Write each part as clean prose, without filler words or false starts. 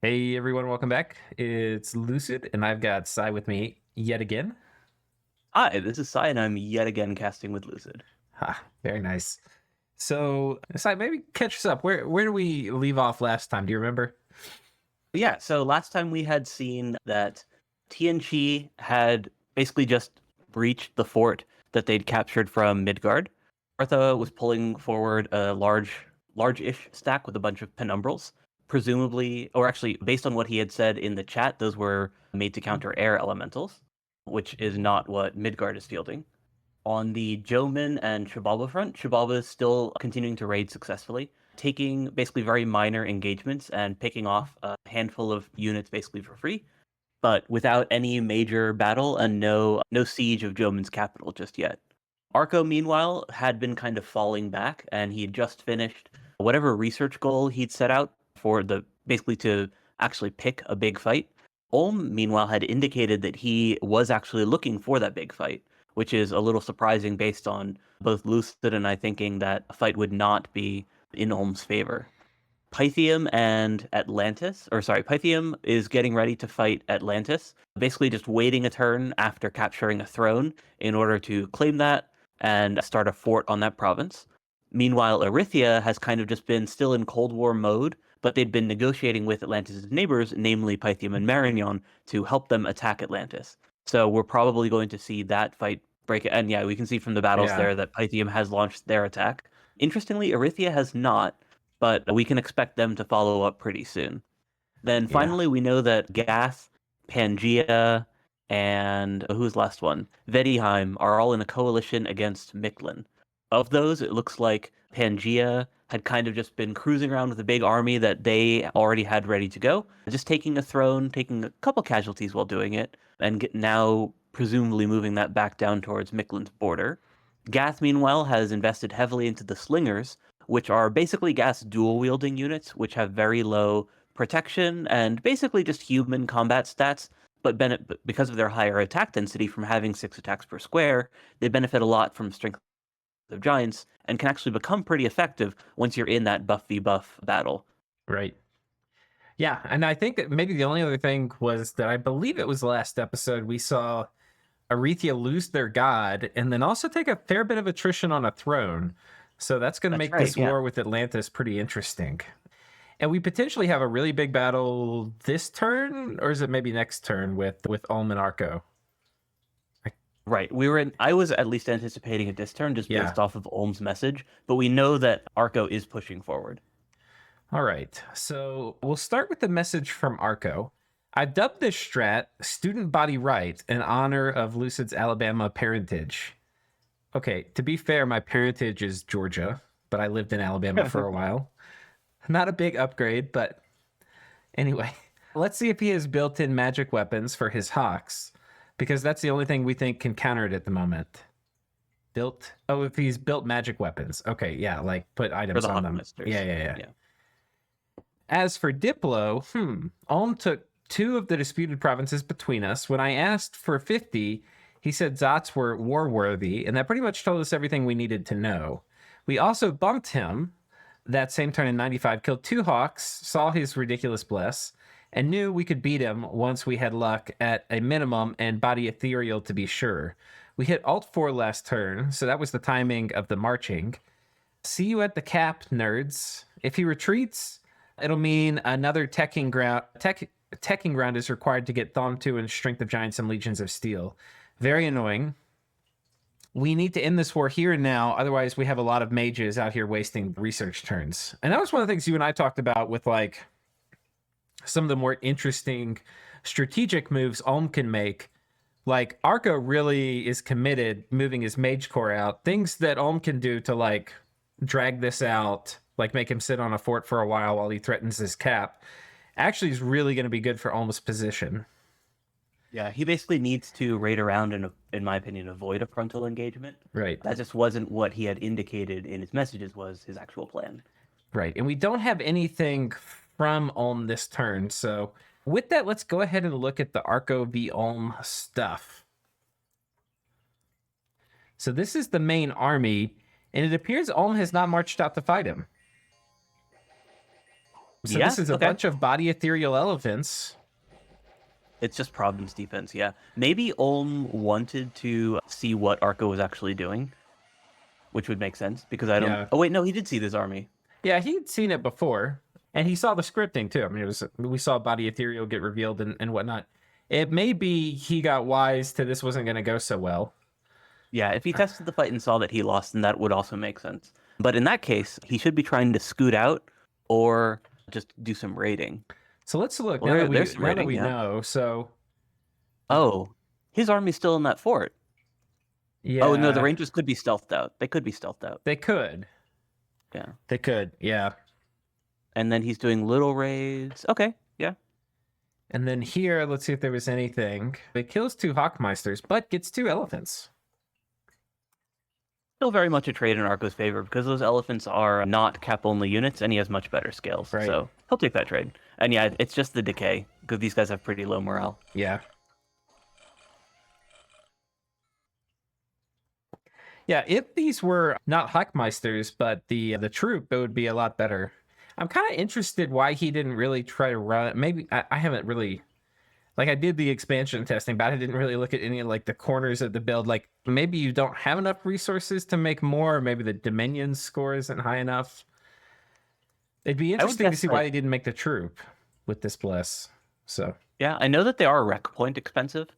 Hey everyone, welcome back. It's Lucid, and I've got Sai with me yet again. Hi, this is Sai, and I'm yet again casting with Lucid. Very nice. So, Sai, maybe catch us up. Where did we leave off last time? Do you remember? Yeah, so last time we had seen that TNG had basically just breached the fort that they'd captured from Midgard. Artha was pulling forward a large-ish stack with a bunch of penumbrals. Presumably, or actually, based on what he had said in the chat, those were made to counter air elementals, which is not what Midgard is fielding. On the Jomen and Shibalba front, Shibalba is still continuing to raid successfully, taking basically very minor engagements and picking off a handful of units basically for free, but without any major battle and no siege of Jomen's capital just yet. Arco, meanwhile, had been kind of falling back, and he had just finished whatever research goal he'd set out for the basically to actually pick a big fight. Ulm, meanwhile, had indicated that he was actually looking for that big fight, which is a little surprising based on both Lucid and I thinking that a fight would not be in Ulm's favor. Pythium and Atlantis, or sorry, Pythium is getting ready to fight Atlantis, basically just waiting a turn after capturing a throne in order to claim that and start a fort on that province. Meanwhile, Erythia has kind of just been still in Cold War mode, but they'd been negotiating with Atlantis' neighbors, namely Pythium and Marignon, to help them attack Atlantis. So we're probably going to see that fight break. And yeah, we can see from the battles Yeah, there that Pythium has launched their attack. Interestingly, Erythia has not, but we can expect them to follow up pretty soon. Then yeah. finally, we know that Gath, Pangea, and who's the last one? Vedheim are all in a coalition against Miklin. Of those, it looks like Pangea had kind of just been cruising around with a big army that they already had ready to go, just taking a throne, taking a couple casualties while doing it, and now presumably moving that back down towards Miklin's border. Gath, meanwhile, has invested heavily into the Slingers, which are basically Gath's dual wielding units, which have very low protection and basically just human combat stats, but because of their higher attack density from having 6 attacks per square, they benefit a lot from strength of giants and can actually become pretty effective once you're in that buff v buff battle. Right. Yeah, and I think that maybe the only other thing was that I believe it was the last episode we saw Arythia lose their god and then also take a fair bit of attrition on a throne. So that's going to That's make right, this yeah. war with Atlantis pretty interesting. And we potentially have a really big battle this turn, or is it maybe next turn with Ulm and Arco? Right. I was at least anticipating a this turn just Yeah. based off of Ulm's message, but we know that Arco is pushing forward. All right. So we'll start with the message from Arco. I've dubbed this strat Student Body Right in honor of Lucid's Alabama parentage. Okay, to be fair, my parentage is Georgia, but I lived in Alabama for a while. Not a big upgrade, but anyway. Let's see if he has built in magic weapons for his hawks, because that's the only thing we think can counter it at the moment. Built. Oh, if he's built magic weapons. Okay, yeah, like put For items the on them. Yeah, Hawkmasters. yeah, yeah. Yeah. As for Diplo, Ulm took 2 of the disputed provinces between us. When I asked for 50, he said Zots were war worthy, and that pretty much told us everything we needed to know. We also bumped him that same turn in 95, killed 2 hawks, saw his ridiculous bless, and knew we could beat him once we had luck at a minimum and body ethereal to be sure. We hit Alt 4 last turn, so that was the timing of the marching. See you at the cap, nerds. If he retreats, it'll mean another teching ground is required to get Thom 2 and Strength of Giants and Legions of Steel. Very annoying. We need to end this war here and now. Otherwise, we have a lot of mages out here wasting research turns. And that was one of the things you and I talked about with like some of the more interesting strategic moves Ulm can make. Like Arco really is committed moving his mage core out. Things that Ulm can do to like drag this out, like make him sit on a fort for a while he threatens his cap, actually is really going to be good for Ulm's position. Yeah, he basically needs to raid around and, in my opinion, avoid a frontal engagement. Right. That just wasn't what he had indicated in his messages was his actual plan. Right. And we don't have anything from Ulm this turn. So with that, let's go ahead and look at the Arco v Ulm stuff. So this is the main army, and it appears Ulm has not marched out to fight him. So Yeah, this is a okay. bunch of body ethereal elephants. It's just Providence defense, yeah. Maybe Ulm wanted to see what Arco was actually doing, which would make sense because I don't. Yeah. Oh wait, no, he did see this army. Yeah, he'd seen it before, and he saw the scripting too. I mean, we saw body ethereal get revealed and whatnot. It may be he got wise to this wasn't going to go so well. Yeah, if he tested the fight and saw that he lost, then that would also make sense. But in that case, he should be trying to scoot out or just do some raiding. So let's look Well, now that there's some raiding, we yeah. know. So Oh, his army's still in that fort. yeah, Oh no, the Rangers could be stealthed out. They could be stealthed out. they could. Yeah. They could. Yeah. And then he's doing little raids. Okay, yeah. And then here, let's see if there was anything. It kills 2 Hawkmeisters, but gets 2 elephants. Still very much a trade in Arco's favor because those elephants are not cap-only units, and he has much better scales. Right. So he'll take that trade. And yeah, it's just the decay because these guys have pretty low morale. Yeah. Yeah, if these were not Hackmeisters, but the troop, it would be a lot better. I'm kind of interested why he didn't really try to run. Maybe I haven't really, like I did the expansion testing, but I didn't really look at any of like the corners of the build. Like maybe you don't have enough resources to make more, or maybe the Dominion score isn't high enough. It'd be interesting to guess see why that- he didn't make the troop with this bless. So Yeah, I know that they are rec point expensive,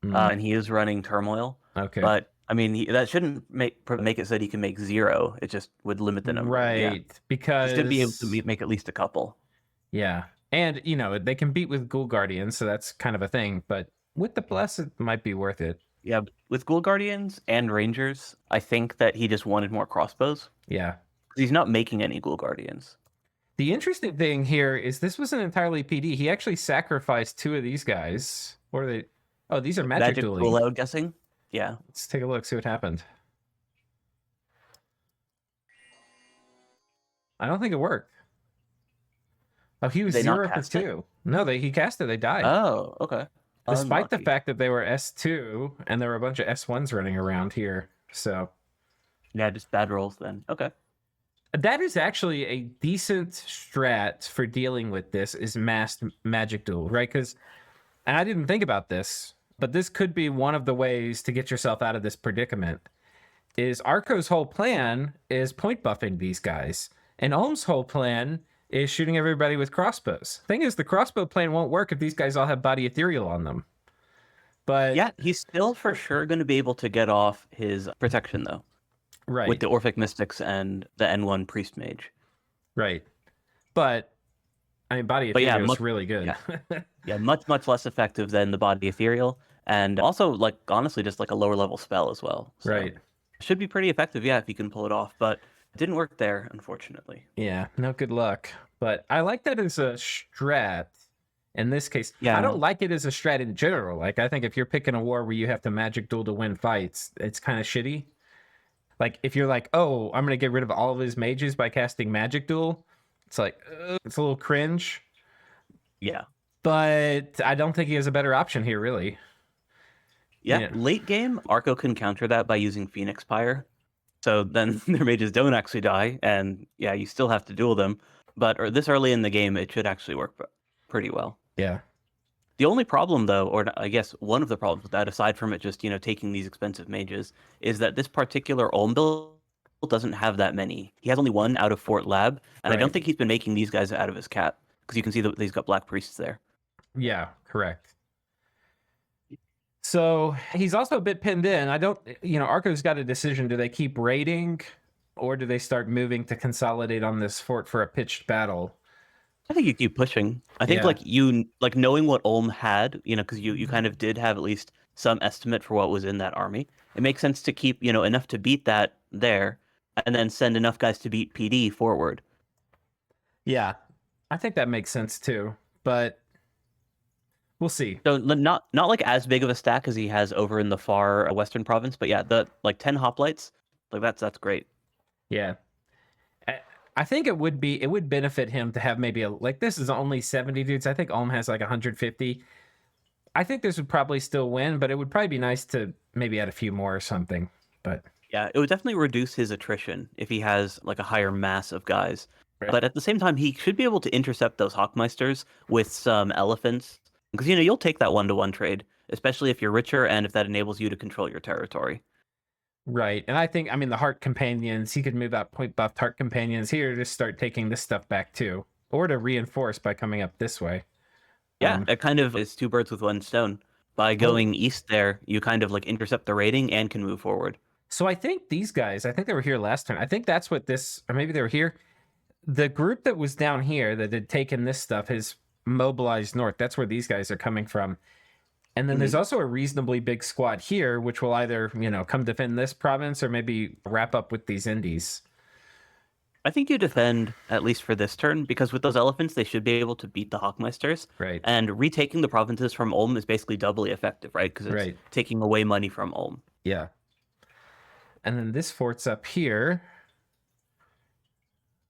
and he is running Turmoil. okay, But I mean, that shouldn't make it so that he can make 0. It just would limit the number. right? Yeah. Because He's gonna be able to make at least a couple. yeah. And, you know, they can beat with Ghoul Guardians, so that's kind of a thing. But with the Bless, it might be worth it. Yeah, with Ghoul Guardians and Rangers, I think that he just wanted more crossbows. Yeah. 'Cause he's not making any Ghoul Guardians. The interesting thing here is this wasn't entirely PD. He actually sacrificed 2 of these guys. What are they? Oh, these are magic dueling. Duel, I'm guessing. Yeah. Let's take a look, see what happened. I don't think it worked. Oh, he was They not 0 for cast it? 2. No, he cast it. They died. Oh, okay. Despite the Unlucky. fact that they were S2 and there were a bunch of S1s running around here. So Yeah, just bad rolls then. Okay. that is actually a decent strat for dealing with this is masked magic duel, right? Because, and I didn't think about this, but this could be one of the ways to get yourself out of this predicament. Is Arco's whole plan is point buffing these guys, and Ulm's whole plan is shooting everybody with crossbows. Thing is, the crossbow plan won't work if these guys all have body ethereal on them. But Yeah, he's still for sure going to be able to get off his protection though, right, with the Orphic Mystics and the N1 Priest Mage. right. But I mean, body But yeah, ethereal is really good. Yeah, much less effective than the Body Ethereal, and also like honestly just like a lower level spell as well. So Right. should be pretty effective, yeah, if you can pull it off. But it didn't work there, unfortunately. Yeah, no good luck. But I like that as a strat in this case. Yeah. I don't like it as a strat in general. Like, I think if you're picking a war where you have to magic duel to win fights, it's kind of shitty. Like, if you're like, oh, I'm going to get rid of all of his mages by casting magic duel, it's like, it's a little cringe. Yeah. But I don't think he has a better option here, really. Yeah, Yeah. late game, Arco can counter that by using Phoenix Pyre. So then their mages don't actually die, and yeah, you still have to duel them. But this early in the game, it should actually work pretty well. Yeah. The only problem, though, or I guess one of the problems with that, aside from it just, taking these expensive mages, is that this particular Ulm build doesn't have that many. He has only 1 out of Fort Lab, and I don't Right. think he's been making these guys out of his cap, because you can see that he's got Black Priests there. Yeah, correct. So he's also a bit pinned in. I don't, Arco's got a decision. Do they keep raiding or do they start moving to consolidate on this fort for a pitched battle? I think you keep pushing. I think Yeah. knowing what Ulm had, because you kind of did have at least some estimate for what was in that army. It makes sense to keep, enough to beat that there, and then send enough guys to beat PD forward. Yeah, I think that makes sense too, but we'll see. So not like as big of a stack as he has over in the far western province, but yeah, the 10 hoplites, like that's great. Yeah. I think it would benefit him to have maybe this is only 70 dudes. I think Ulm has like 150. I think this would probably still win, but it would probably be nice to maybe add a few more or something. But Yeah, it would definitely reduce his attrition if he has like a higher mass of guys. Right. But at the same time, he should be able to intercept those Hawkmeisters with some elephants. Because, you'll take that one-to-one trade, especially if you're richer and if that enables you to control your territory. Right. And I think, I mean, the Heart Companions, he could move out point buffed Heart Companions here to start taking this stuff back too, or to reinforce by coming up this way. Yeah, it kind of is two birds with one stone. By going east there, you kind of like intercept the raiding and can move forward. So I think these guys, I think they were here last turn. I think that's what this, or maybe they were here. The group that was down here that had taken this stuff has mobilized north. That's where these guys are coming from. And then there's also a reasonably big squad here, which will either, come defend this province or maybe wrap up with these indies. I think you defend, at least for this turn, because with those elephants, they should be able to beat the Hawkmeisters. Right. And retaking the provinces from Ulm is basically doubly effective, right? Because it's taking away money from Ulm. Yeah. And then this fort's up here.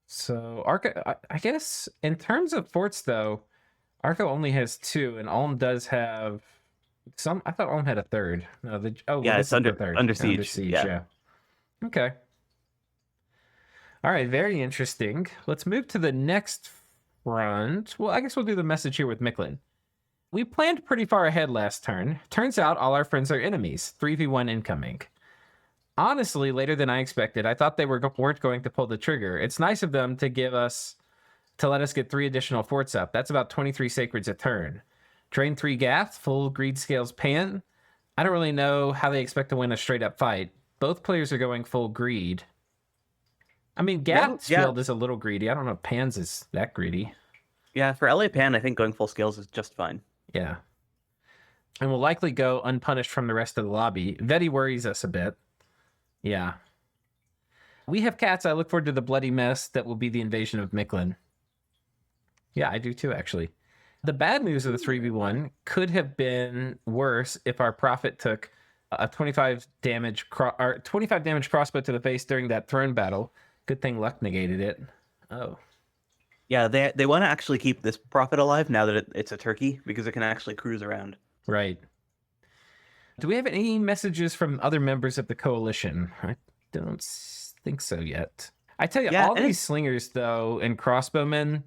So Arco, I guess in terms of forts, though, Arco only has 2, and Ulm does have some. I thought Ulm had a 3rd. No, It's under siege. Under siege. Yeah. Okay. All right. Very interesting. Let's move to the next front. Well, I guess we'll do the message here with Miklin. We planned pretty far ahead last turn. Turns out all our friends are enemies. 3v1 incoming. Honestly, later than I expected. I thought they weren't going to pull the trigger. It's nice of them to let us get 3 additional forts up. That's about 23 sacreds a turn. Drain 3 Gath, full greed scales Pan. I don't really know how they expect to win a straight up fight. Both players are going full greed. I mean, Gath's field is a little greedy. I don't know if Pan's is that greedy. Yeah, for LA Pan, I think going full scales is just fine. Yeah. And will likely go unpunished from the rest of the lobby. Veti worries us a bit. Yeah. We have cats. I look forward to the bloody mess that will be the invasion of Miklin. Yeah, I do too, actually. The bad news of the 3v1 could have been worse if our prophet took a 25 damage crossbow to the face during that throne battle. Good thing luck negated it. Oh. Yeah, they want to actually keep this prophet alive now that it's a turkey, because it can actually cruise around. Right. Do we have any messages from other members of the coalition? I don't think so yet. I tell you, all these slingers, though, and crossbowmen,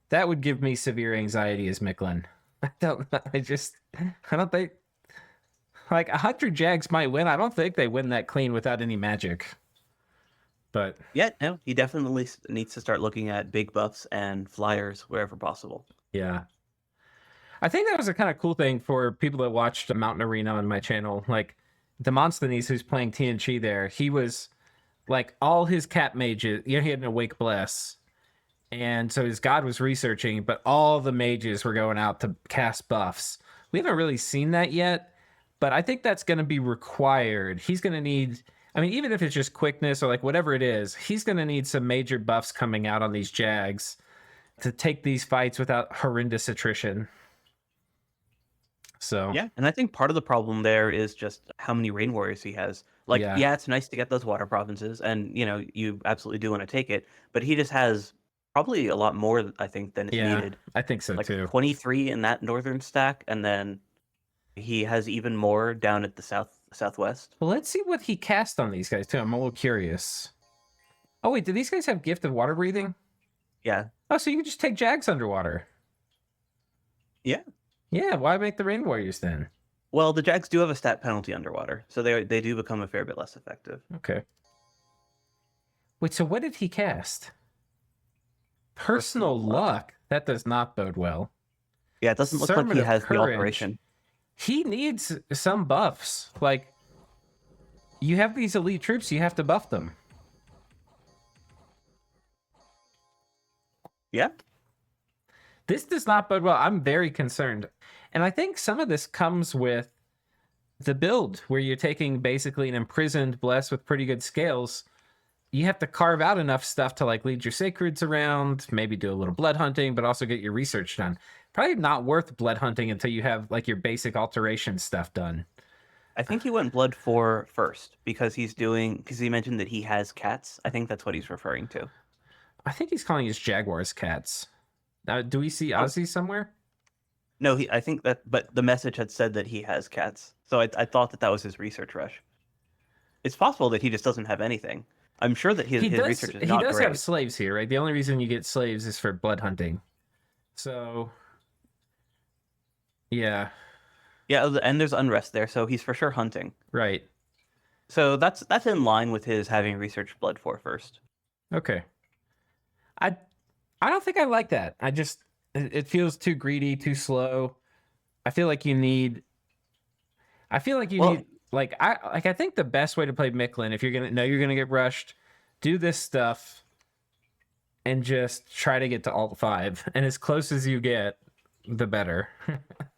that would give me severe anxiety as Miklin. I don't think, like, 100 Jags might win. I don't think they win that clean without any magic. But yeah, no, he definitely needs to start looking at big buffs and flyers wherever possible. Yeah. I think that was a kind of cool thing for people that watched Mountain Arena on my channel. Like, Demosthenes, who's playing TNG there, he was, like, all his cat mages, he had an Awake Bless. And so his god was researching, but all the mages were going out to cast buffs. We haven't really seen that yet, but I think that's going to be required. He's going to need, I mean, even if it's just quickness or like whatever it is, he's going to need some major buffs coming out on these Jags to take these fights without horrendous attrition. So yeah, and I think part of the problem there is just how many Rain Warriors he has. Like, yeah, it's nice to get those water provinces, and you absolutely do want to take it, but he just has probably a lot more, I think, than is needed. I think so, like too. 23 in that northern stack, and then he has even more down at the southwest. Well, let's see what he cast on these guys, too. I'm a little curious. Oh, wait, do these guys have Gift of Water Breathing? Yeah. Oh, so you can just take Jags underwater. Yeah. Yeah, why make the Rain Warriors then? Well, the Jags do have a stat penalty underwater, so they do become a fair bit less effective. Okay. Wait, so what did he cast? Personal luck. That does not bode well. Yeah, it doesn't look like he has the alteration. He needs some buffs. Like, you have these elite troops, you have to buff them. Yeah. This does not bode well. I'm very concerned. And I think some of this comes with the build, where you're taking basically an imprisoned bless with pretty good scales. You have to carve out enough stuff to like lead your sacreds around, maybe do a little blood hunting, but also get your research done. Probably not worth blood hunting until you have like your basic alteration stuff done. I think he went blood for first because he mentioned that he has cats. I think that's what he's referring to. I think he's calling his jaguars cats. Now, do we see Ozzy somewhere? No, I think that, but the message had said that he has cats. So I thought that was his research rush. It's possible that he just doesn't have anything. I'm sure that his research is not he does great. have slaves here, right? The only reason you get slaves is for blood hunting. So, yeah, Yeah, and there's unrest there, so he's for sure hunting. right. So that's in line with his having researched blood for first. Okay. I I don't think I like that. I just it feels too greedy, too slow. I feel like you need Well, I think the best way to play Miklin, if you're gonna know you're gonna get rushed, do this stuff and just try to get to alt 5. And as close as you get, the better.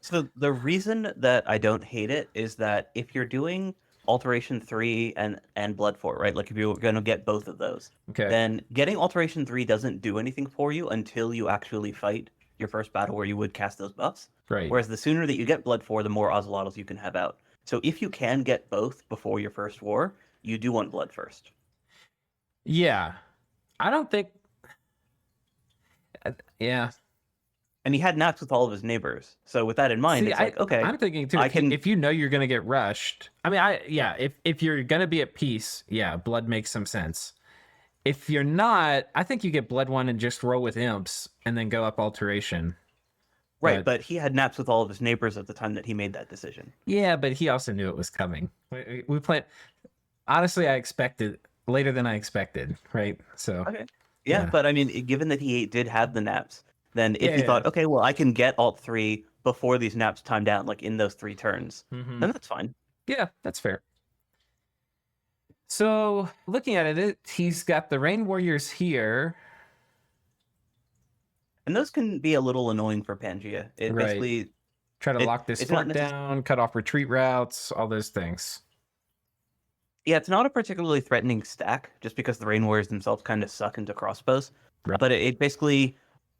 so the reason that I don't hate it is that if you're doing Alteration 3 and Blood 4, right? Like if you're going to get both of those, Okay. then getting Alteration 3 doesn't do anything for you until you actually fight your first battle where you would cast those buffs. Right. Whereas the sooner that you get Blood 4, the more Ozelotls you can have out. So if you can get both before your first war, you do want Blood first. Yeah. I don't think yeah. And he had naps with all of his neighbors. So with that in mind, it's like, okay, I'm thinking too. If you know you're gonna get rushed, I mean, if you're gonna be at peace, yeah, blood makes some sense. If you're not, I think you get blood 1 and just roll with imps and then go up alteration. Right, but he had naps with all of his neighbors at the time that he made that decision. Yeah, but he also knew it was coming. We played. Honestly, I expected later than I expected. Right, so okay, yeah. But I mean, given that he did have the naps. Then if you Yeah. thought, okay, well, I can get alt 3 before these naps time down, like in those 3 turns, Mhm. then that's fine. Yeah, that's fair. So looking at it, he's got the Rain Warriors here. And those can be a little annoying for Pangea. It Right. basically Try to lock this it's not fort down, cut off retreat routes, all those things. Yeah, it's not a particularly threatening stack, just because the Rain Warriors themselves kind of suck into crossbows. Right. But it basically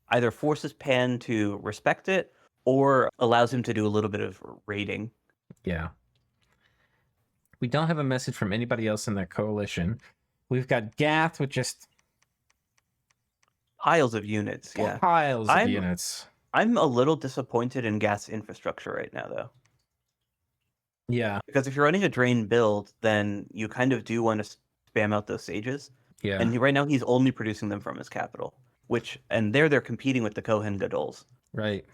either forces Pan to respect it or allows him to do a little bit of raiding. Yeah. We don't have a message from anybody else in the coalition. We've got Gath with just Piles of units, yeah. piles of units. I'm a little disappointed in Gath's infrastructure right now, though. Yeah. Because if you're running a drain build, then you kind of do want to spam out those sages. Yeah. And right now he's only producing them from his capital, and they're competing with the Kohen Gadols. Right.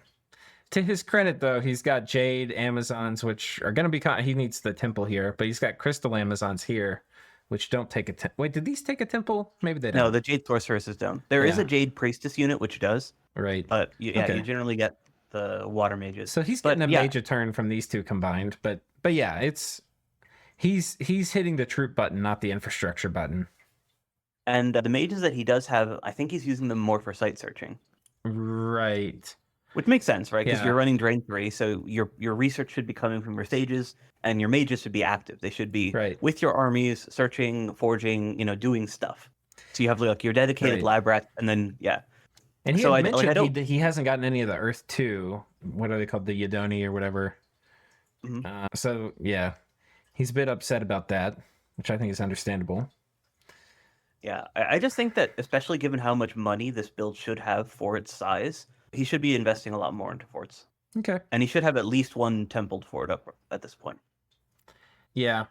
To his credit, though, he's got Jade Amazons, which are going to be... he needs the temple here, but he's got Crystal Amazons here, which don't take a... Wait, did these take a temple? Maybe they don't. No, the Jade Sorceresses don't. There is a Jade Priestess unit, which does. Right. But, you generally get the Water Mages. So he's getting a mage a turn from these two combined. But yeah, it's... He's hitting the troop button, not the infrastructure button. And the mages that he does have, I think he's using them more for site searching. Right. Which makes sense, right? Because Yeah. you're running Drain 3, so your research should be coming from your sages, and your mages should be active. They should be with your armies, searching, forging, doing stuff. So you have like your dedicated lab rat, and then And he had mentioned he hasn't gotten any of the Earth 2. What are they called? The Yadoni or whatever. Mm-hmm. So yeah, he's a bit upset about that, which I think is understandable. Yeah, I just think that, especially given how much money this build should have for its size, he should be investing a lot more into forts. Okay. And he should have at least one templed fort up at this point. Yeah.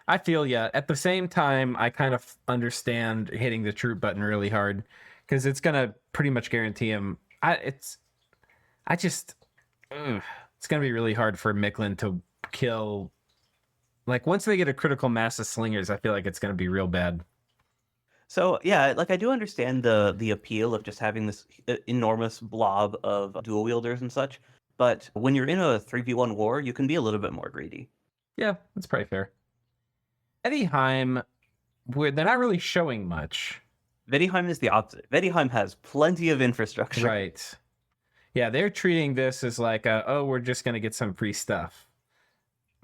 I feel, at the same time, I kind of understand hitting the troop button really hard, because it's going to pretty much guarantee him. It's going to be really hard for Miklin to kill. Like, once they get a critical mass of slingers, I feel like it's going to be real bad. So yeah, like I do understand the appeal of just having this enormous blob of dual wielders and such, but when you're in a 3v1 war, you can be a little bit more greedy. Yeah, that's probably fair. Vediheim, they're not really showing much. Vediheim is the opposite. Vediheim has plenty of infrastructure. Right. Yeah, they're treating this as like, we're just going to get some free stuff.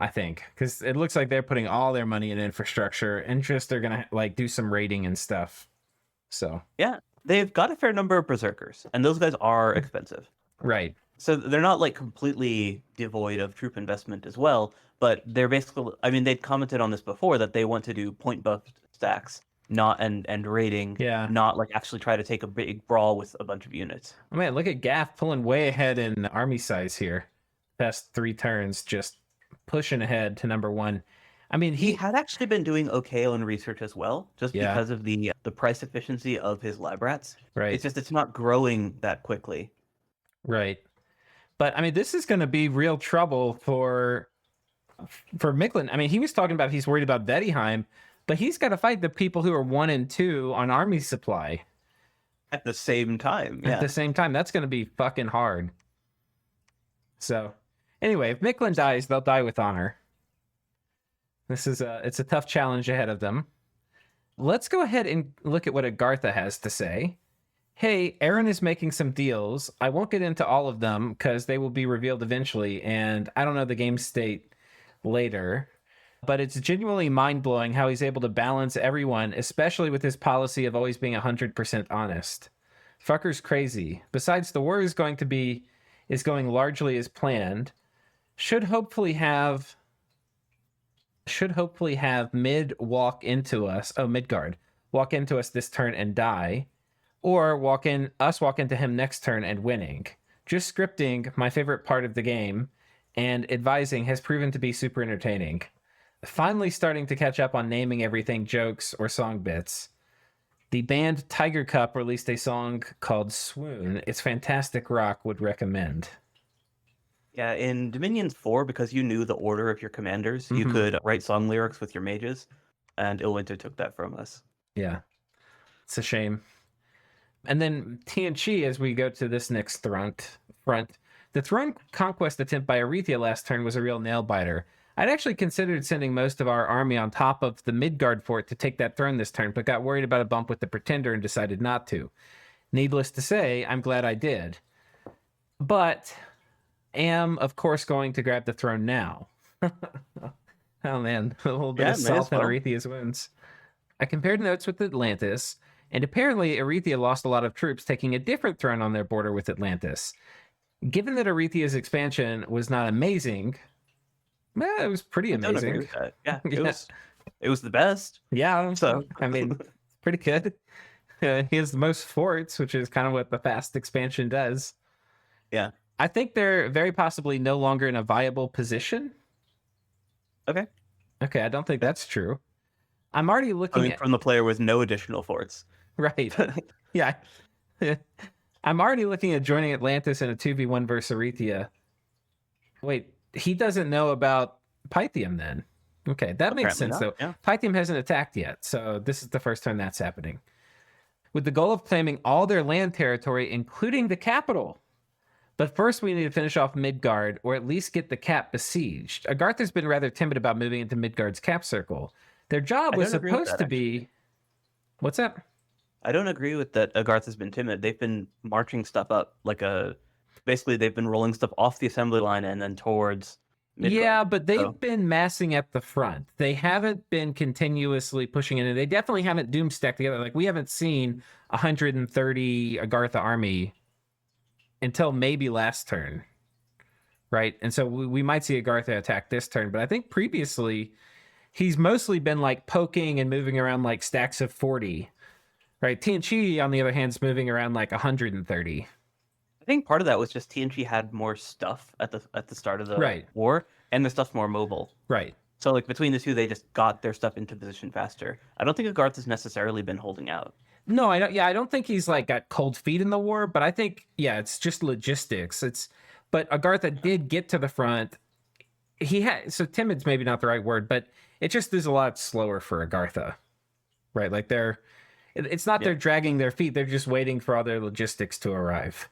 I think, because it looks like they're putting all their money in infrastructure and just they're gonna like do some raiding and stuff. So yeah, they've got a fair number of berserkers, and those guys are expensive. Right. So they're not like completely devoid of troop investment as well, but they're basically. I mean, they'd commented on this before that they want to do point buff stacks, and raiding. Yeah. Not like actually try to take a big brawl with a bunch of units. Oh, man, look at Gaff pulling way ahead in army size here. Past 3 turns, just pushing ahead to number 1. I mean, He had actually been doing okay on research as well, just Yeah. because of the price efficiency of his lab rats. Right. It's just it's not growing that quickly. Right. But I mean, this is going to be real trouble for Miklin. I mean, he was talking about he's worried about Vedheim, but he's got to fight the people who are 1 and 2 on army supply At the same time, at the same time. That's going to be fucking hard. So, anyway, if Miklin dies, they'll die with honor. It's a tough challenge ahead of them. Let's go ahead and look at what Agartha has to say. Hey, Aaron is making some deals. I won't get into all of them because they will be revealed eventually, and I don't know the game state later. But it's genuinely mind-blowing how he's able to balance everyone, especially with his policy of always being 100% honest. Fucker's crazy. Besides, the war is going largely as planned. Should hopefully have Midgard walk into us this turn and die, or walk into him next turn and winning. Just scripting, my favorite part of the game, and advising has proven to be super entertaining. Finally starting to catch up on naming everything jokes or song bits. The band Tiger Cup released a song called Swoon. It's fantastic rock, would recommend. Yeah, in Dominions 4, because you knew the order of your commanders, you could write song lyrics with your mages, and Ilwinter took that from us. Yeah, it's a shame. And then TNC, as we go to this next front, the throne conquest attempt by Aretha last turn was a real nail-biter. I'd actually considered sending most of our army on top of the Midgard fort to take that throne this turn, but got worried about a bump with the Pretender and decided not to. Needless to say, I'm glad I did. But am, of course, going to grab the throne now. Oh, man. A little bit of salt in Arethia's wounds. I compared notes with Atlantis, and apparently Arethia lost a lot of troops taking a different throne on their border with Atlantis. Given that Arethia's expansion was not amazing... Well, it was pretty amazing. I don't agree with that. Yeah, it was the best. Yeah, so I mean, it's pretty good. He has the most forts, which is kind of what the fast expansion does. Yeah, I think they're very possibly no longer in a viable position. Okay, I don't think that's true. I'm already looking from the player with no additional forts. Right. Yeah. I'm already looking at joining Atlantis in a 2v1 versus Arethia. Wait. He doesn't know about Pythium then. Okay, that makes sense though. Yeah. Pythium hasn't attacked yet, so this is the first time that's happening. With the goal of claiming all their land territory, including the capital. But first we need to finish off Midgard, or at least get the cap besieged. Agartha's been rather timid about moving into Midgard's cap circle. Their job was supposed to be... What's that? I don't agree with that Agartha's been timid. They've been marching stuff up like a... Basically, they've been rolling stuff off the assembly line and then towards Midgard. Yeah, but they've been massing at the front. They haven't been continuously pushing in, and they definitely haven't doom stacked together. Like, we haven't seen 130 Agartha army until maybe last turn, right? And so we might see Agartha attack this turn, but I think previously he's mostly been, like, poking and moving around, like, stacks of 40, right? TNC, on the other hand, is moving around, like, 130. I think part of that was just TNG had more stuff at the start of the war, and the stuff's more mobile. Right. So like between the two, they just got their stuff into position faster. I don't think Agartha has necessarily been holding out. No, I don't. Yeah, I don't think he's like got cold feet in the war, but I think it's just logistics. But Agartha did get to the front. He had timid's maybe not the right word, but it just is a lot slower for Agartha, right? Like it's not they're dragging their feet; they're just waiting for all their logistics to arrive.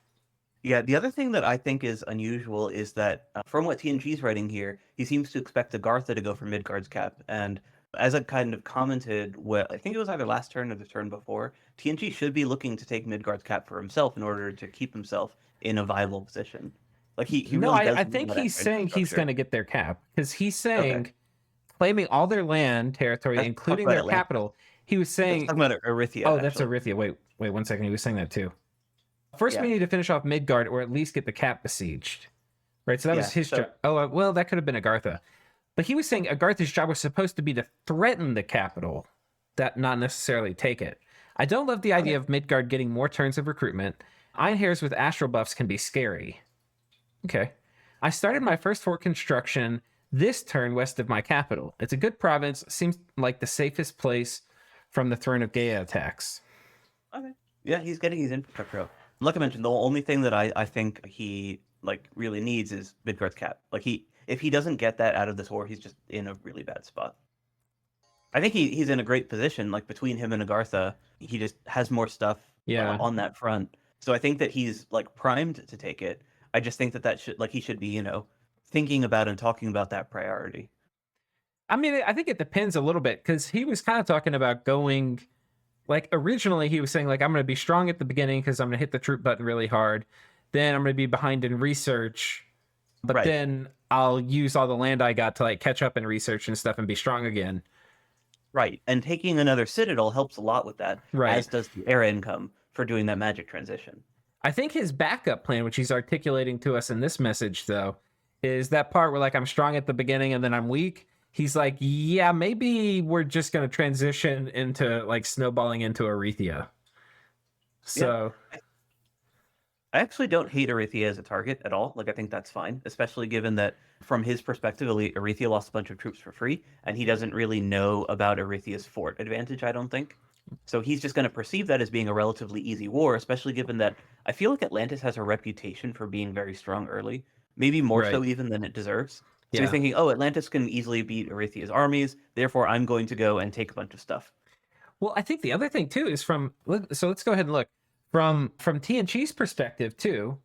Yeah, the other thing that I think is unusual is that from what TNG's writing here, he seems to expect Agartha to go for Midgard's cap. And as I kind of commented, I think it was either last turn or the turn before, TNG should be looking to take Midgard's cap for himself in order to keep himself in a viable position. Like he no, really I think he's saying he's going to get their cap because he's saying claiming all their land territory, including their capital. He was saying talking about Arethia. Oh, that's Arethia. Wait 1 second. He was saying that too. First, we need to finish off Midgard, or at least get the cap besieged. Right, so that was his job. Oh, well, that could have been Agartha. But he was saying Agartha's job was supposed to be to threaten the capital, not necessarily take it. I don't love the idea of Midgard getting more turns of recruitment. Iron hairs with astral buffs can be scary. Okay. I started my first fort construction this turn west of my capital. It's a good province. Seems like the safest place from the Throne of Gaia attacks. Okay. Yeah, he's getting his infrastructure up. Like I mentioned, the only thing that I think he like really needs is Midgard's cap. Like if he doesn't get that out of this war, he's just in a really bad spot. I think he's in a great position. Like between him and Agartha, he just has more stuff on that front. So I think that he's like primed to take it. I just think that should he should be thinking about and talking about that priority. I mean, I think it depends a little bit because he was kind of talking about going. Like originally he was saying like I'm going to be strong at the beginning because I'm going to hit the troop button really hard. Then I'm going to be behind in research, but then I'll use all the land I got to like catch up in research and stuff and be strong again. Right. And taking another citadel helps a lot with that, as does the era income for doing that magic transition. I think his backup plan, which he's articulating to us in this message though, is that part where like I'm strong at the beginning and then I'm weak. He's like, yeah, maybe we're just going to transition into like snowballing into Arethia. So I actually don't hate Arethia as a target at all. Like I think that's fine, especially given that from his perspective, Arethia lost a bunch of troops for free, and he doesn't really know about Arethia's fort advantage, I don't think. So he's just going to perceive that as being a relatively easy war, especially given that I feel like Atlantis has a reputation for being very strong early, maybe more so even than it deserves. So he's thinking, oh, Atlantis can easily beat Arethia's armies, therefore I'm going to go and take a bunch of stuff. Well, I think the other thing too is so let's go ahead and look from TNG's perspective too.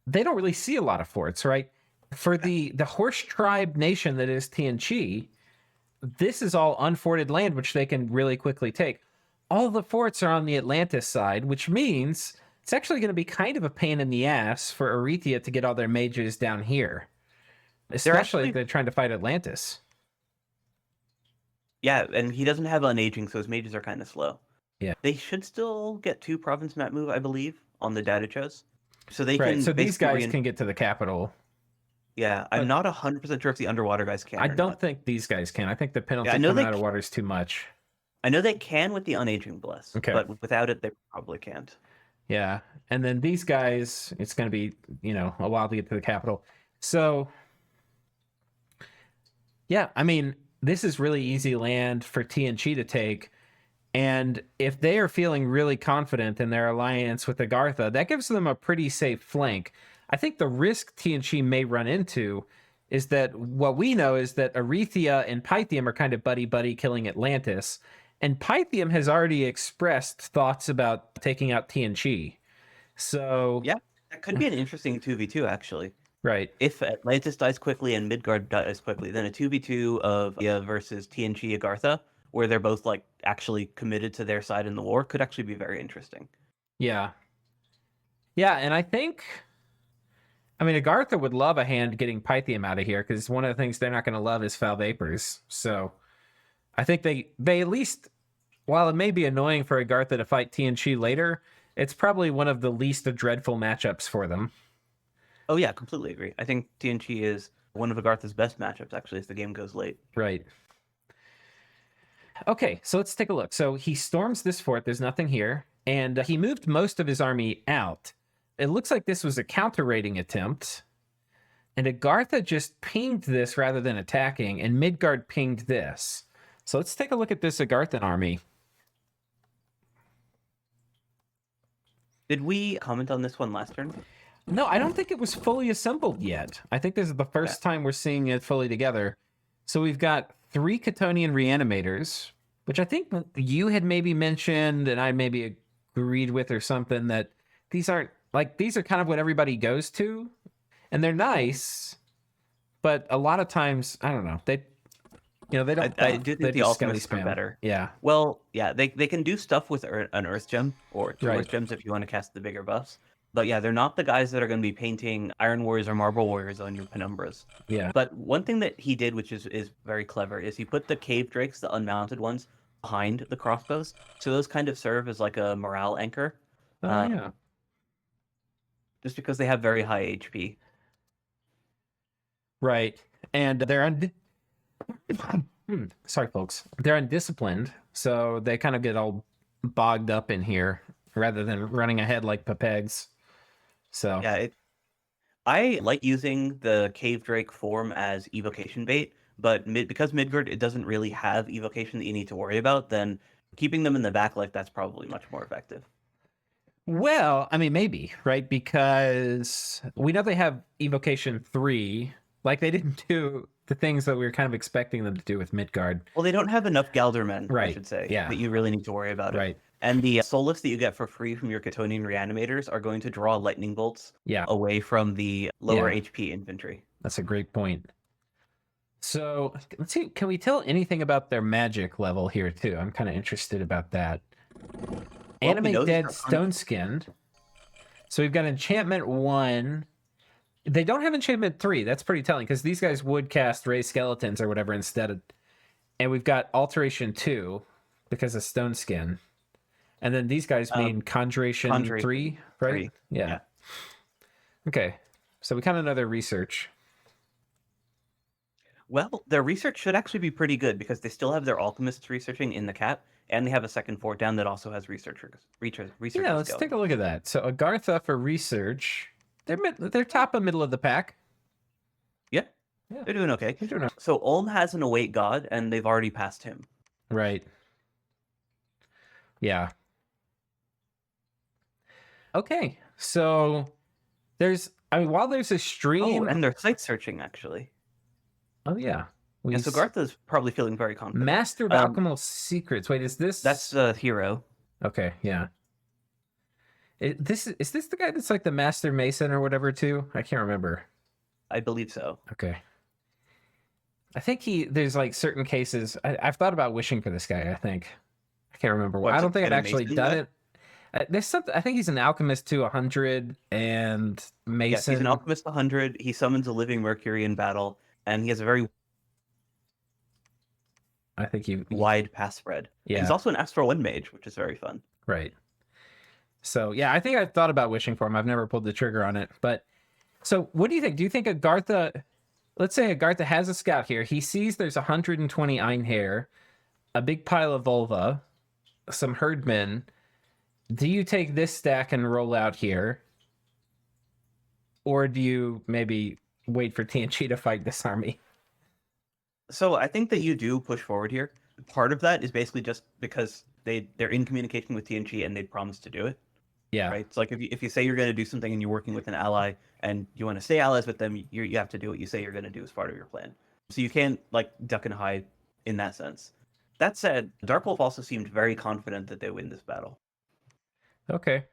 They don't really see a lot of forts, right? For the horse tribe nation that is TNG, this is all unforted land, which they can really quickly take. All the forts are on the Atlantis side, which means it's actually going to be kind of a pain in the ass for Arethia to get all their mages down here. Especially if they're trying to fight Atlantis. Yeah, and he doesn't have unaging, so his mages are kind of slow. Yeah. They should still get 2 province map move, I believe, on the data chose. So they can. So these guys can get to the capital. Yeah, I'm not 100% sure if the underwater guys can. I don't think these guys can. I think the penalty coming out of water is too much. I know they can with the unaging bless, but without it, they probably can't. Yeah, and then these guys, it's going to be a while to get to the capital. So. Yeah, I mean, this is really easy land for TNG to take. And if they are feeling really confident in their alliance with Agartha, that gives them a pretty safe flank. I think the risk TNG may run into is that what we know is that Arethia and Pythium are kind of buddy-buddy killing Atlantis. And Pythium has already expressed thoughts about taking out TNG. So... yeah, that could be an interesting 2v2, actually. Right. If Atlantis dies quickly and Midgard dies quickly, then a 2v2 of versus TNG Agartha, where they're both like actually committed to their side in the war, could actually be very interesting. Yeah. Yeah, and I think, Agartha would love a hand getting Pythium out of here, because one of the things they're not going to love is foul vapors. So I think they at least, while it may be annoying for Agartha to fight TNG later, it's probably one of the least dreadful matchups for them. Oh, yeah, completely agree. I think TNG is one of Agartha's best matchups, actually, as the game goes late. Right. Okay, so let's take a look. So he storms this fort. There's nothing here. And he moved most of his army out. It looks like this was a counter-raiding attempt. And Agartha just pinged this rather than attacking, and Midgard pinged this. So let's take a look at this Agarthan army. Did we comment on this one last turn? No, I don't think it was fully assembled yet. I think this is the first time we're seeing it fully together. So we've got 3 Chthonian reanimators, which I think you had maybe mentioned and I maybe agreed with or something, that these are kind of what everybody goes to, and they're nice, but a lot of times, I don't know, they don't. I do think the ultimates are better. Yeah. Well, yeah, they can do stuff with an Earth Gem or 2 Earth Gems if you want to cast the bigger buffs. But yeah, they're not the guys that are going to be painting Iron Warriors or Marble Warriors on your Penumbras. Yeah. But one thing that he did, which is very clever, is he put the Cave Drakes, the unmounted ones, behind the crossbows. So those kind of serve as like a morale anchor. Yeah. Just because they have very high HP. Right. And they're sorry, folks. They're undisciplined, so they kind of get all bogged up in here rather than running ahead like Pepegs. So yeah, I like using the Cave Drake form as evocation bait, but because Midgard it doesn't really have evocation that you need to worry about, then keeping them in the back like that's probably much more effective. Well, I mean, maybe, right? Because we know they have evocation 3. Like, they didn't do the things that we were kind of expecting them to do with Midgard. Well, they don't have enough Galdermen, I Right. should say, Yeah. that you really need to worry about it. Right. And the soul lifts that you get for free from your Chthonian reanimators are going to draw lightning bolts Yeah. away from the lower Yeah. HP infantry. That's a great point. So let's see. Can we tell anything about their magic level here too? I'm kind of interested about that. Well, Animate Dead Stone Skinned. So we've got enchantment 1. They don't have enchantment 3. That's pretty telling because these guys would cast Ray Skeletons or whatever instead of. And we've got alteration 2 because of Stone Skin. And then these guys mean conjuration 3, right? 3. Yeah. Okay. So we kind of know their research. Well, their research should actually be pretty good because they still have their alchemists researching in the cap, and they have a second fort down that also has researchers. Yeah, let's take a look at that. So Agartha for research, they're top and middle of the pack. Yeah, Yeah. they're doing okay. They're doing okay. So Ulm has an await god, and they've already passed him. Right. Yeah. Okay, so while there's a stream, and they're site searching actually. Oh yeah. And so Gartha's probably feeling very confident. Master of Alchemical Secrets. Wait, is this? That's the hero. Okay, yeah. Is this the guy that's like the Master Mason or whatever too? I can't remember. I believe so. Okay. I think there's like certain cases. I've thought about wishing for this guy. I think I can't remember. I don't think I've actually done it. There's something. I think he's an alchemist to 100 and Mason. Yes, he's an alchemist 100. He summons a living Mercury in battle, and he has a very wide pass spread. Yeah. He's also an Astral Wind Mage, which is very fun. Right. So yeah, I think I've thought about wishing for him. I've never pulled the trigger on it. But so what do you think? Do you think Agartha, let's say Agartha has a scout here. He sees there's 120 Einhair, a big pile of Volva, some herdmen. Do you take this stack and roll out here? Or do you maybe wait for TNG to fight this army? So I think that you do push forward here. Part of that is basically just because they're in communication with TNG and they promised to do it. Yeah. Right. It's like if you say you're going to do something and you're working with an ally and you want to stay allies with them, you have to do what you say you're going to do as part of your plan. So you can't like duck and hide in that sense. That said, Darkwolf also seemed very confident that they win this battle. Okay.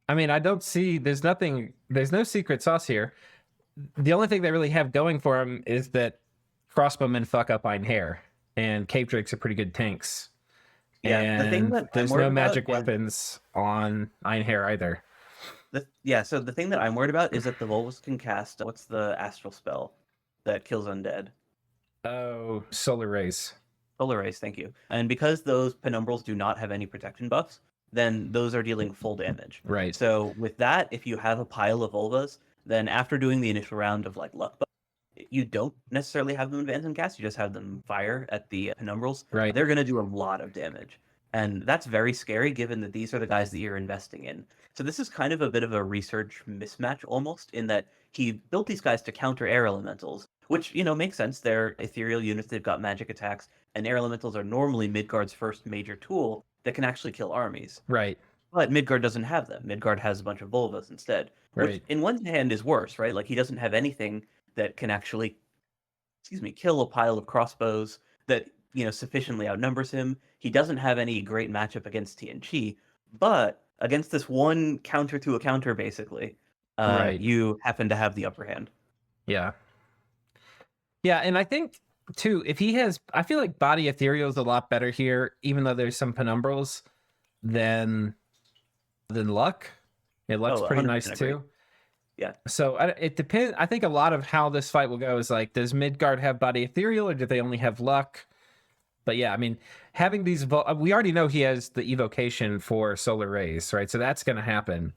I mean, I don't see, there's no secret sauce here. The only thing they really have going for them is that crossbowmen fuck up Einhair, and Cave Drakes are pretty good tanks. Yeah, and the thing that there's no magic weapons on Einhair either. So the thing that I'm worried about is that the Volvas can cast, what's the astral spell that kills undead? Oh, Solar Rays. Solar Rays, thank you. And because those penumbrals do not have any protection buffs, then those are dealing full damage. Right. So with that, if you have a pile of Volvas, then after doing the initial round of like luck buff, you don't necessarily have them advance and cast, you just have them fire at the penumbrals. Right. They're going to do a lot of damage. And that's very scary given that these are the guys that you're investing in. So this is kind of a bit of a research mismatch almost, in that he built these guys to counter air elementals, which, makes sense. They're ethereal units, they've got magic attacks, and air elementals are normally Midgard's first major tool that can actually kill armies. Right. But Midgard doesn't have them. Midgard has a bunch of Volvas instead. Right. Which in one hand is worse, right? Like he doesn't have anything that can actually, kill a pile of crossbows that, sufficiently outnumbers him. He doesn't have any great matchup against TNG, but against this one counter to a counter, basically, you happen to have the upper hand. Yeah. Yeah, and I think, too, if he has... I feel like Body Ethereal is a lot better here, even though there's some penumbrals, than Luck. Yeah, Luck's pretty nice, too. Yeah. So it depends. I think a lot of how this fight will go is like, does Midgard have Body Ethereal, or do they only have Luck? But yeah, I mean, having these... we already know he has the evocation for Solar Rays, right? So that's going to happen.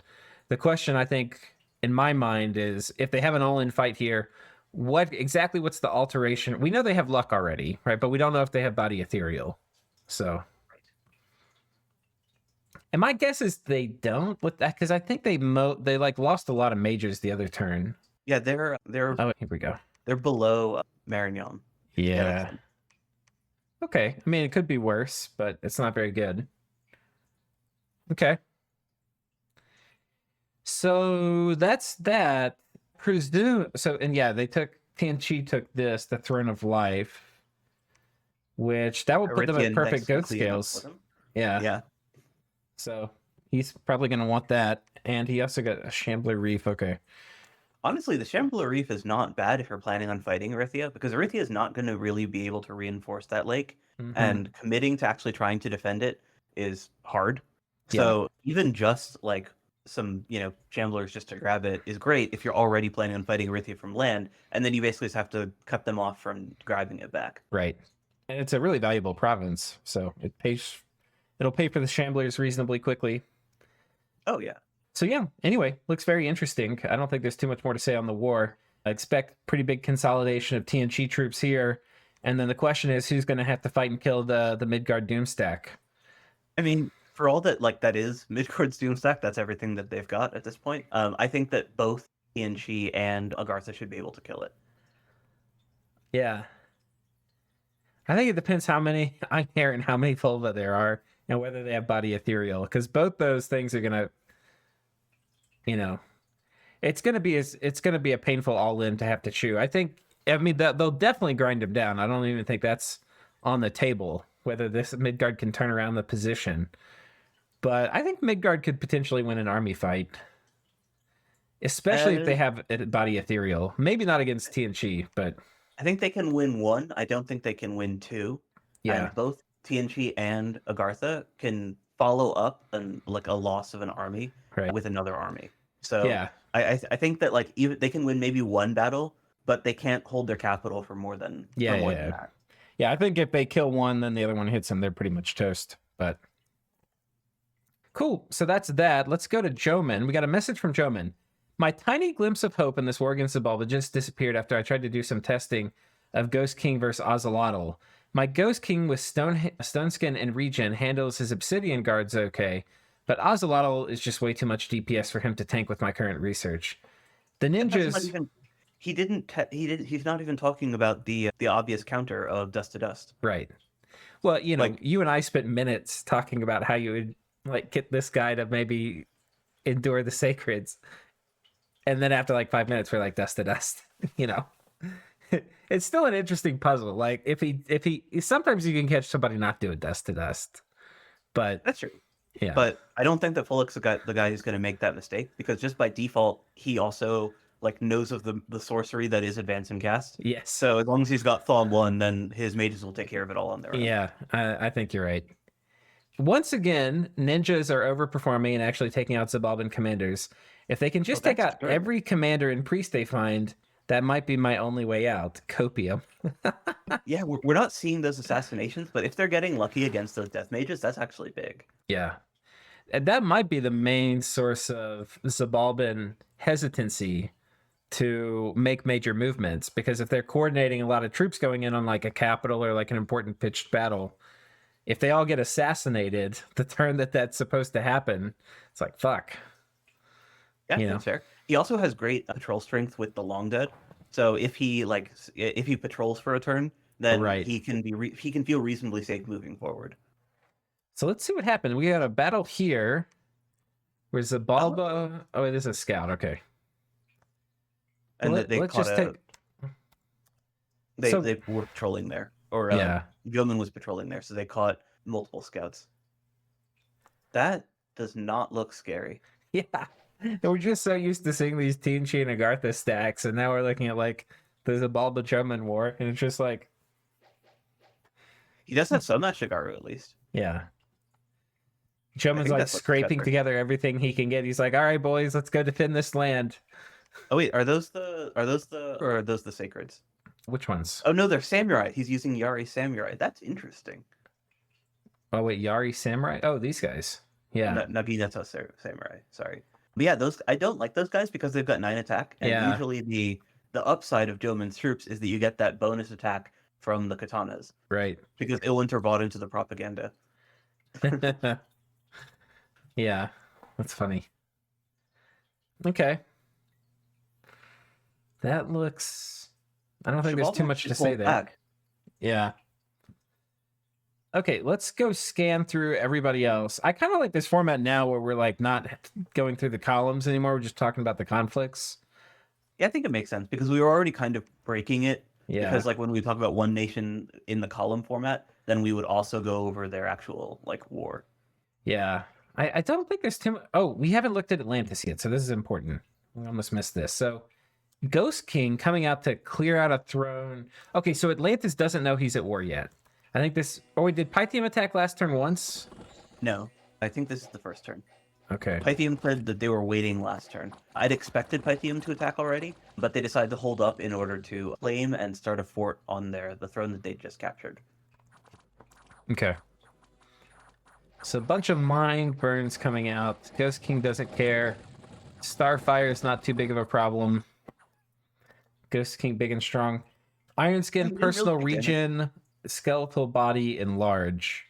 The question, I think, in my mind is, if they have an all-in fight here, what's the alteration? We know they have Luck already, right? But we don't know if they have Body Ethereal. So... And my guess is they don't with that because I think they like lost a lot of mages the other turn. Yeah, they're Oh, here we go. they're below Marignon. Yeah, that's Yeah. them. Okay. I mean, it could be worse, but it's not very good. Okay. So that's that. Presume so, and yeah, they took Tianchi took this, the Throne of Life, which that will put them at Arrithian perfect next goat Miklin up with scales. him. Yeah. Yeah. So he's probably gonna want that. And he also got a Shambler Reef. Okay. Honestly, the Shambler Reef is not bad if you're planning on fighting Arithia, because Arithia is not going to really be able to reinforce that lake, and committing to actually trying to defend it is hard. So even just like some, Shamblers just to grab it is great if you're already planning on fighting Arithia from land, and then you basically just have to cut them off from grabbing it back. Right. And it's a really valuable province, so it'll pay for the Shamblers reasonably quickly. Oh yeah. So yeah, anyway, looks very interesting. I don't think there's too much more to say on the war. I expect pretty big consolidation of TNG troops here. And then the question is who's going to have to fight and kill the Midgard Doomstack? I mean, for all that that is Midgard's Doomstack, that's everything that they've got at this point. I think that both TNG and Agartha should be able to kill it. Yeah. I think it depends how many Einherjar and how many Fulva there are and whether they have body ethereal, because both those things are going to, it's going to be a painful all in to have to chew. I mean, they'll definitely grind him down. I don't even think that's on the table, whether this Midgard can turn around the position. But I think Midgard could potentially win an army fight, especially if they have body ethereal. Maybe not against TNG, but I think they can win one. I don't think they can win two. yeah. And both TNG and Agartha can follow up on like a loss of an army with another army. So yeah. I think that like even they can win maybe one battle, but they can't hold their capital for more than than that. Yeah, I think if they kill one, then the other one hits them, they're pretty much toast. But cool. So that's that. Let's go to Jomen. We got a message from Jomen. My tiny glimpse of hope in this war against the Bulba just disappeared after I tried to do some testing of Ghost King versus Ocelotl. My Ghost King with stone skin and regen handles his obsidian guards okay, but Ocelotl is just way too much DPS for him to tank with my current research. The ninjas. He's not even talking about the obvious counter of dust to dust. Right. Well, you and I spent minutes talking about how you would like get this guy to maybe endure the sacreds. And then after like 5 minutes, we're like dust to dust, It's still an interesting puzzle. Like if he sometimes you can catch somebody not doing dust to dust, but that's true. Yeah. But I don't think that Fullick's the guy who's going to make that mistake, because just by default, he also like knows of the sorcery that is advance and cast. Yes. So as long as he's got Thaw 1, then his mages will take care of it all on their own. Yeah, I think you're right. Once again, ninjas are overperforming and actually taking out Zabalban commanders. If they can just take out every commander and priest they find, that might be my only way out. Copium. Yeah, we're not seeing those assassinations, but if they're getting lucky against those death mages, that's actually big. Yeah. And that might be the main source of Zabalban hesitancy to make major movements, because if they're coordinating a lot of troops going in on like a capital or like an important pitched battle, if they all get assassinated the turn that's supposed to happen, it's like, fuck. Yeah, that's fair. He also has great patrol strength with the Long Dead. So if he patrols for a turn, then he can feel reasonably safe moving forward. So let's see what happened. We got a battle here. Where's the Zabalba? Oh, it is a scout. Okay. And they were patrolling there, or Jomen was patrolling there, so they caught multiple scouts. That does not look scary. Yeah, we're just so used to seeing these TNG and Agartha stacks, and now we're looking at like the Zabalba Jomen war, and it's just like he does have some Shigaru at least. Yeah. Jomen's like scraping together everything he can get. He's like, "All right, boys, let's go defend this land." Oh wait, are those the sacreds? Which ones? Oh no, they're samurai. He's using Yari samurai. That's interesting. Oh wait, Yari samurai? Oh, these guys. Yeah. Naginata samurai. Sorry. But yeah, I don't like those guys because they've got 9 attack, and usually the upside of Jomen's troops is that you get that bonus attack from the katanas. Right. Because Ilwinter bought into the propaganda. Yeah, that's funny. Okay. That looks... I don't think there's too much to say there. Back. Yeah. Okay, let's go scan through everybody else. I kind of like this format now where we're like not going through the columns anymore. We're just talking about the conflicts. Yeah, I think it makes sense because we were already kind of breaking it. Yeah. Because like when we talk about one nation in the column format, then we would also go over their actual like war. Yeah. I don't think there's too much. Oh, we haven't looked at Atlantis yet, so this is important. We almost missed this. So Ghost King coming out to clear out a throne. Okay, so Atlantis doesn't know he's at war yet. I think this... Oh, wait, did Pythium attack last turn once? No, I think this is the first turn. Okay. Pythium said that they were waiting last turn. I'd expected Pythium to attack already, but they decided to hold up in order to claim and start a fort on the throne that they just captured. Okay. So a bunch of mind burns coming out. Ghost King doesn't care. Starfire is not too big of a problem. Ghost King big and strong. Iron Skin, personal region, skeletal body, and large.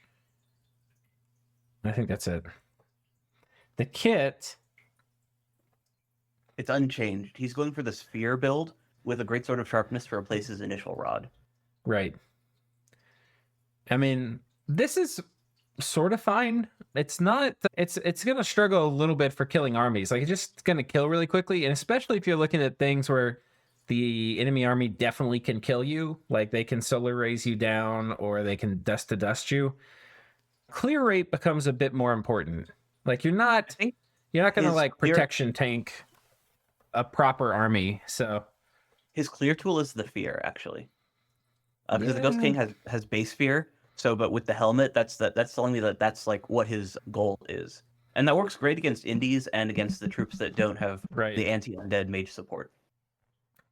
I think that's it. The kit... It's unchanged. He's going for the sphere build with a great sword of sharpness to replace his initial rod. Right. I mean, this is sort of fine. It's not... It's going to struggle a little bit for killing armies. Like, it's just going to kill really quickly, and especially if you're looking at things where the enemy army definitely can kill you. Like, they can solar raise you down, or they can dust to dust you. Clear rate becomes a bit more important. Like, you're not going to like protection tank a proper army. So his clear tool is the fear, actually, because the Ghost King has base fear. So, but with the helmet, that's telling me that that's like what his goal is, and that works great against indies and against the troops that don't have the anti-undead mage support.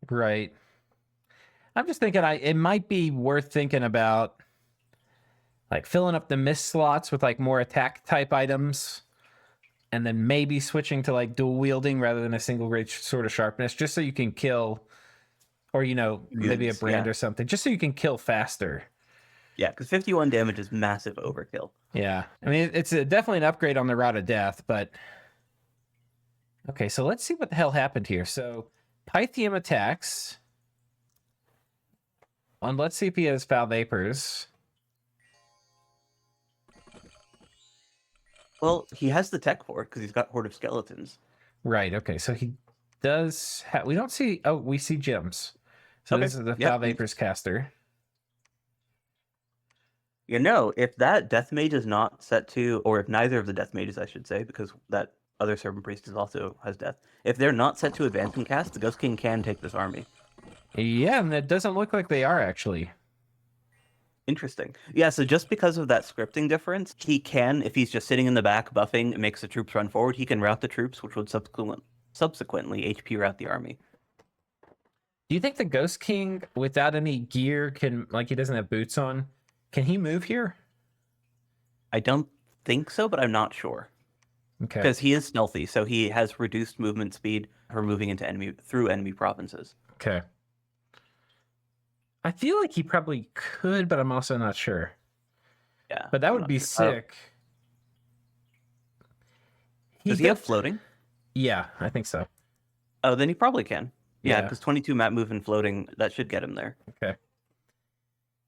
Right. I'm just thinking it might be worth thinking about like filling up the mist slots with like more attack type items, and then maybe switching to like dual wielding rather than a single great sword of sharpness, just so you can kill, or maybe a brand or something, just so you can kill faster. Yeah, because 51 damage is massive overkill. Yeah, I mean it's definitely an upgrade on the Route of Death, but okay. So let's see what the hell happened here. So Pythium attacks, and let's see if he has foul vapors. Well, he has the tech for it because he's got Horde of Skeletons. Right, okay. So he does we don't see... Oh, we see gems. So this is the foul vapors caster. If that Death Mage is not set to, or if neither of the Death Mages, I should say, because that other Servant Priest also has Death, if they're not set to advance and cast, the Ghost King can take this army. Yeah, and it doesn't look like they are, actually. Interesting. Yeah, so just because of that scripting difference, he can, if he's just sitting in the back buffing and makes the troops run forward, he can route the troops, which would subsequently HP route the army. Do you think the Ghost King, without any gear, can, like, he doesn't have boots on, can he move here? I don't think so, but I'm not sure. Okay. Because he is stealthy, so he has reduced movement speed for moving into through enemy provinces. Okay. I feel like he probably could, but I'm also not sure. Yeah. But that would be sick. Does he have floating? Yeah, I think so. Oh, then he probably can. Yeah, because 22 map move and floating, that should get him there. Okay.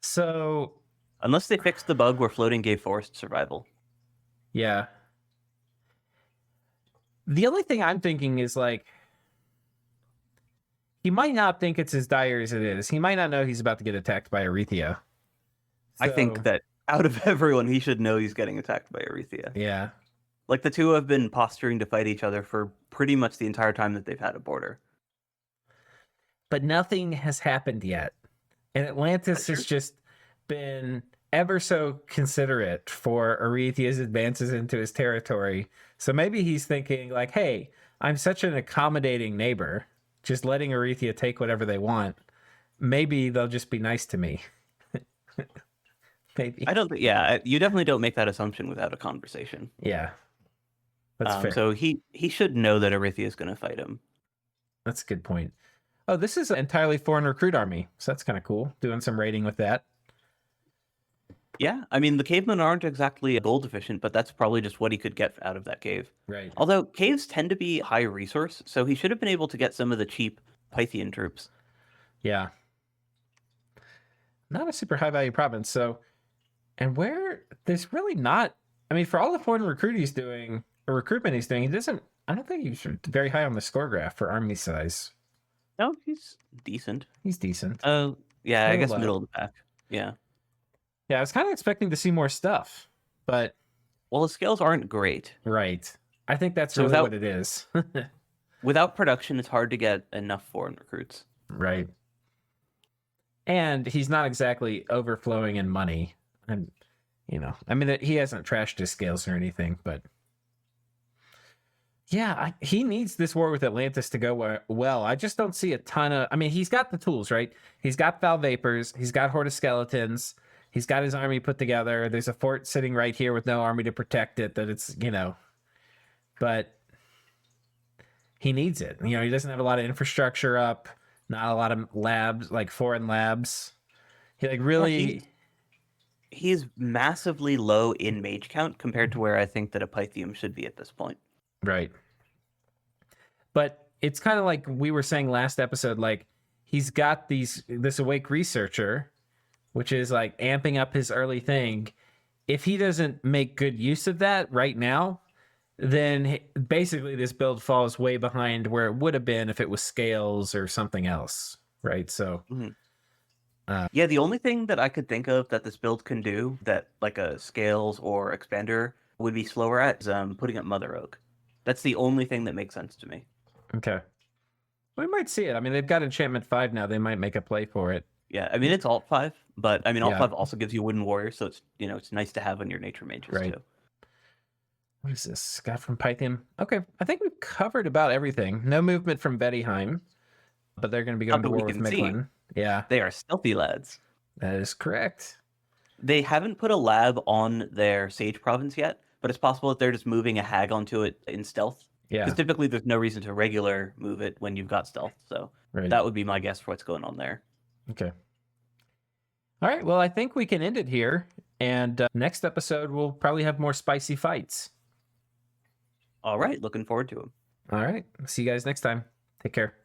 So... Unless they fixed the bug where floating gave forced survival. Yeah. The only thing I'm thinking is, like, he might not think it's as dire as it is. He might not know he's about to get attacked by Arethia. So... I think that out of everyone, he should know he's getting attacked by Arethia. Yeah. Like, the two have been posturing to fight each other for pretty much the entire time that they've had a border. But nothing has happened yet. And Atlantis has just been ever so considerate for Arethia's advances into his territory. So maybe he's thinking, like, hey, I'm such an accommodating neighbor, just letting Arethia take whatever they want. Maybe they'll just be nice to me. Maybe. I don't think, yeah, you definitely don't make that assumption without a conversation. Yeah. That's fair. So he should know that Arethia is going to fight him. That's a good point. Oh, this is an entirely foreign recruit army. So that's kind of cool. Doing some raiding with that. Yeah, I mean, the cavemen aren't exactly gold deficient, but that's probably just what he could get out of that cave. Right. Although caves tend to be high resource, so he should have been able to get some of the cheap Pythian troops. Yeah. Not a super high value province. So, and where there's really not, I mean, for all the foreign recruitment he's doing, he doesn't, I don't think he's very high on the score graph for army size. No, he's decent. He's decent. Oh, yeah, I guess low. middle of the pack. Yeah. Yeah, I was kind of expecting to see more stuff, but. Well, his scales aren't great. Right. I think that's So really what it is. Without production, it's hard to get enough foreign recruits. Right. And he's not exactly overflowing in money. And, I mean, he hasn't trashed his scales or anything, but yeah, he needs this war with Atlantis to go well. I just don't see a ton of, I mean, he's got the tools, right? He's got Foul Vapors. He's got Horde of Skeletons. He's got his army put together. There's a fort sitting right here with no army to protect it that it's, but he needs it. He doesn't have a lot of infrastructure up, not a lot of labs, like foreign labs. He really... He's massively low in mage count compared to where I think that a Pythium should be at this point. Right. But it's kind of like we were saying last episode, like he's got this awake researcher, which is like amping up his early thing. If he doesn't make good use of that right now, then basically this build falls way behind where it would have been if it was scales or something else, right? So... Mm-hmm. Yeah, the only thing that I could think of that this build can do that like a scales or expander would be slower at is putting up Mother Oak. That's the only thing that makes sense to me. Okay. We might see it. I mean, they've got Enchantment 5 now. They might make a play for it. Yeah, I mean, it's Alt 5, but I mean, Alt 5 also gives you Wooden Warrior, so it's, it's nice to have on your Nature Mages too. What is this? Scott from Pythium. Okay, I think we've covered about everything. No movement from Bettyheim, but they're going to be going to war with Miklin. Yeah. They are stealthy lads. That is correct. They haven't put a lab on their Sage province yet, but it's possible that they're just moving a hag onto it in stealth. Yeah. Because typically there's no reason to regular move it when you've got stealth. So that would be my guess for what's going on there. Okay. All right. Well, I think we can end it here. And next episode, we'll probably have more spicy fights. All right. Looking forward to them. All right. See you guys next time. Take care.